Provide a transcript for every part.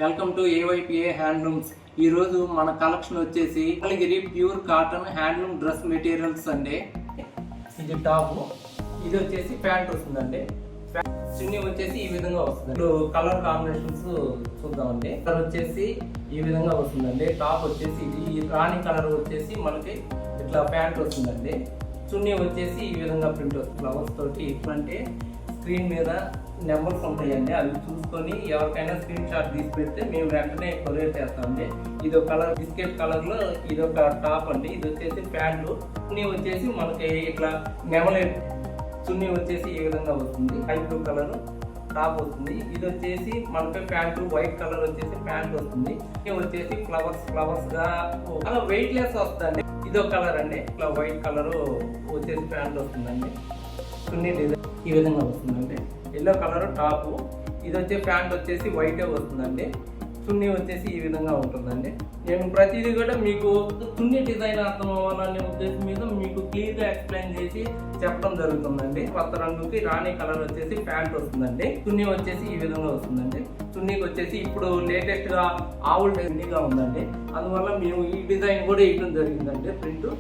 Welcome to ఏవైపిఏ handlooms. ఈ రోజు మన కలెక్షన్ వచ్చేసి Mangalagiri pure cotton handloom dress materials అండి. ఇది టాప్, ఇది వచ్చేసి ప్యాంట్ వస్తుందండి. చున్నీ వచ్చేసి ఈ విధంగా వస్తుంది. ఇప్పుడు కలర్ కాంబినేషన్స్ చూద్దామండి. కలర్ వచ్చేసి ఈ విధంగా వస్తుందండి. టాప్ వచ్చేసి ఇది రాణి కలర్ వచ్చేసి మనకి ఇట్లా ప్యాంట్ వస్తుందండి. చున్నీ వచ్చేసి ఈ విధంగా ప్రింట్ వస్తుంది ఫ్లవర్స్ తోటి. ఇట్లాంటి స్క్రీన్ మీద నెంబర్స్ ఉంటాయండి, అవి చూసుకొని ఎవరికైనా స్క్రీన్ షాట్ తీసి పెడితే మేము వెంటనే కొరియర్ చేస్తామండి. ఇది ఒక కలర్ బిస్కెట్ కలర్ లో ఇది ఒక టాప్ అండి. ఇది వచ్చేసి ప్యాంటు. చున్నీ వచ్చేసి మనకి ఇట్లా నెమలే చున్నీ వచ్చేసి ఈ విధంగా వస్తుంది. స్కై బ్లూ కలర్ టాప్ వస్తుంది. ఇది వచ్చేసి మనకి ప్యాంటు వైట్ కలర్ వచ్చేసి ప్యాంట్ వస్తుంది. ఇది వచ్చేసి ఫ్లవర్స్ గా అలా వెయిట్ లెస్ వస్తుందండి. ఇది ఒక కలర్ అండి, ఇట్లా వైట్ కలర్ వచ్చేసి ప్యాంట్ వస్తుందండి. చున్నీ డిజైన్ ఈ విధంగా వస్తుందండి. ఎల్లో కలర్ టాప్, ఇది వచ్చే ప్యాంట్ వచ్చేసి వైటే వస్తుందండి. చున్నీ వచ్చేసి ఈ విధంగా ఉంటుందండి. నేను ప్రతిదీ కూడా మీకు చున్నీ డిజైన్ అర్థం అవ్వాలనే ఉద్దేశం మీద మీకు క్లియర్గా ఎక్స్ప్లెయిన్ చేసి చెప్పడం జరుగుతుందండి. కొత్త రంగుకి రాణి కలర్ వచ్చేసి ప్యాంట్ వస్తుందండి. చున్నీ వచ్చేసి ఈ విధంగా వస్తుందండి. చున్నీకి వచ్చేసి ఇప్పుడు లేటెస్ట్ గా ఆవుల్ గా ఉందండి, అందువల్ల మేము ఈ డిజైన్ కూడా వేయడం జరిగిందండి ప్రింట్.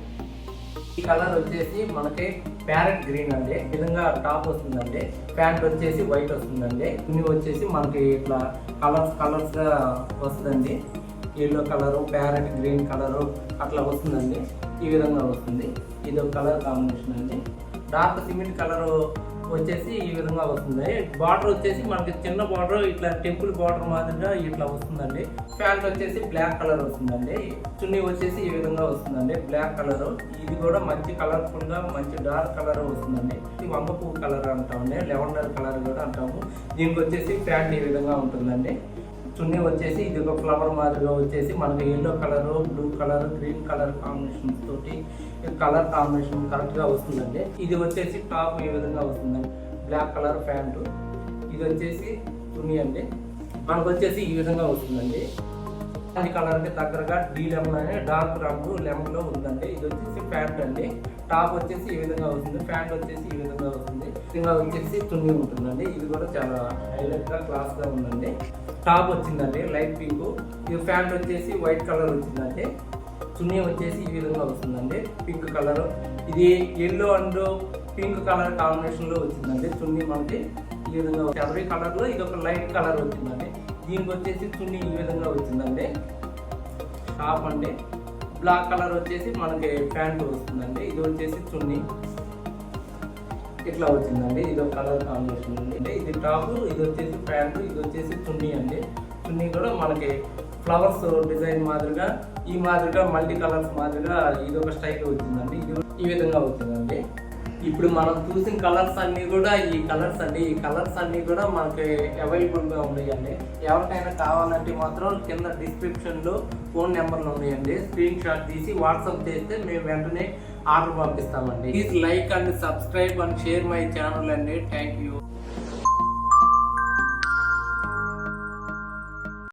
ఈ కలర్ వచ్చేసి మనకి ప్యారెట్ గ్రీన్ అండి. ఈ విధంగా టాప్ వస్తుందండి. ప్యాంట్ వచ్చేసి వైట్ వస్తుందండి. చున్నీ వచ్చేసి మనకి ఇట్లా కలర్స్ గా వస్తుందండి. Yellow colour, parrot green colour అట్లా వస్తుందండి. ఈ విధంగా వస్తుంది. ఇది ఒక కలర్ కాంబినేషన్ అండి. డార్క్ సిమెంట్ కలర్ వచ్చేసి ఈ విధంగా వస్తుంది. బార్డర్ వచ్చేసి మనకి చిన్న బార్డర్ ఇట్లా టెంపుల్ బార్డర్ మాదిరిగా ఇట్లా వస్తుందండి. ప్యాంట్ వచ్చేసి బ్లాక్ కలర్ వస్తుందండి. చున్నీ వచ్చేసి ఈ విధంగా వస్తుందండి, బ్లాక్ కలర్. ఇది కూడా మంచి కలర్ఫుల్ గా మంచి డార్క్ కలర్ వస్తుందండి. ఇది వంగ పువ్వు కలర్ అంటామండి, లెవెండర్ కలర్ కూడా అంటాము. దీనికి వచ్చేసి ప్యాంట్ ఈ విధంగా ఉంటుందండి. చున్నీ వచ్చేసి ఇది ఒక ఫ్లవర్ మాదిరిగా వచ్చేసి మనకి yellow colour, blue colour, green colour combination తోటి కలర్ కాంబినేషన్ కరెక్ట్ గా వస్తుందండి. ఇది వచ్చేసి టాప్ ఈ విధంగా వస్తుందండి, బ్లాక్ కలర్ ప్యాంటు. ఇది వచ్చేసి చున్నీ అండి. మనకు వచ్చేసి ఈ విధంగా వస్తుందండి. అది కలర్ కి దగ్గరగా డీ లెమన్ అనే డార్క్ రంగు లెమన్ లో ఉందండి. ఇది వచ్చేసి ప్యాంట్ అండి. టాప్ వచ్చేసి ఈ విధంగా వస్తుంది, ప్యాంట్ వచ్చేసి ఈ విధంగా వస్తుంది. ఇంకా వచ్చేసి చున్నీ ఉంటుందండి. ఇది కూడా చాలా హైలైట్ గా క్లాస్ గా ఉందండి. టాప్ వచ్చిందండి లైట్ పింక్. ఇది ప్యాంట్ వచ్చేసి వైట్ కలర్ వచ్చిందండి. చున్నీ వచ్చేసి ఈ విధంగా వస్తుందండి, పింక్ కలర్. ఇది yellow and pink colour combination లో వచ్చిందండి. చున్నీ మనకి ఈ విధంగా ఎవరీ కలర్ లో ఇది ఒక లైట్ కలర్ వచ్చిందండి. దీనికి వచ్చేసి చున్నీ ఈ విధంగా వచ్చిందండి. టాప్ అండి. బ్లాక్ కలర్ వచ్చేసి మనకి ప్యాంట్ వస్తుందండి. ఇది వచ్చేసి చున్నీ ఇట్లా వచ్చిందండి. ఇది ఒక కలర్ కాంబినేషన్ అండి. ఇది టాప్, ఇది వచ్చేసి ప్యాంట్, ఇది వచ్చేసి చున్నీ అండి. చున్నీ కూడా మనకి ఫ్లవర్స్ డిజైన్ మాదిరిగా ఈ మాదిరిగా మల్టీ కలర్స్ మాదిరిగా ఇది ఒక స్టైల్ వచ్చిందండి. ఇది ఈ విధంగా వచ్చిందండి. ఇప్పుడు మనం చూసిన కలర్స్ అన్ని కూడా ఈ కలర్స్ అన్ని కూడా మనకి అవైలబుల్ గా ఉన్నాయండి. ఎవరికైనా కావాలంటే మాత్రం కింద డిస్క్రిప్షన్ లో ఫోన్ నెంబర్లు ఉన్నాయండి. స్క్రీన్ షాట్ తీసి వాట్సాప్ చేస్తే మేము వెంటనే ఆర్డర్ పంపిస్తామండి. Please like and subscribe and share my channel అండి. Thank you.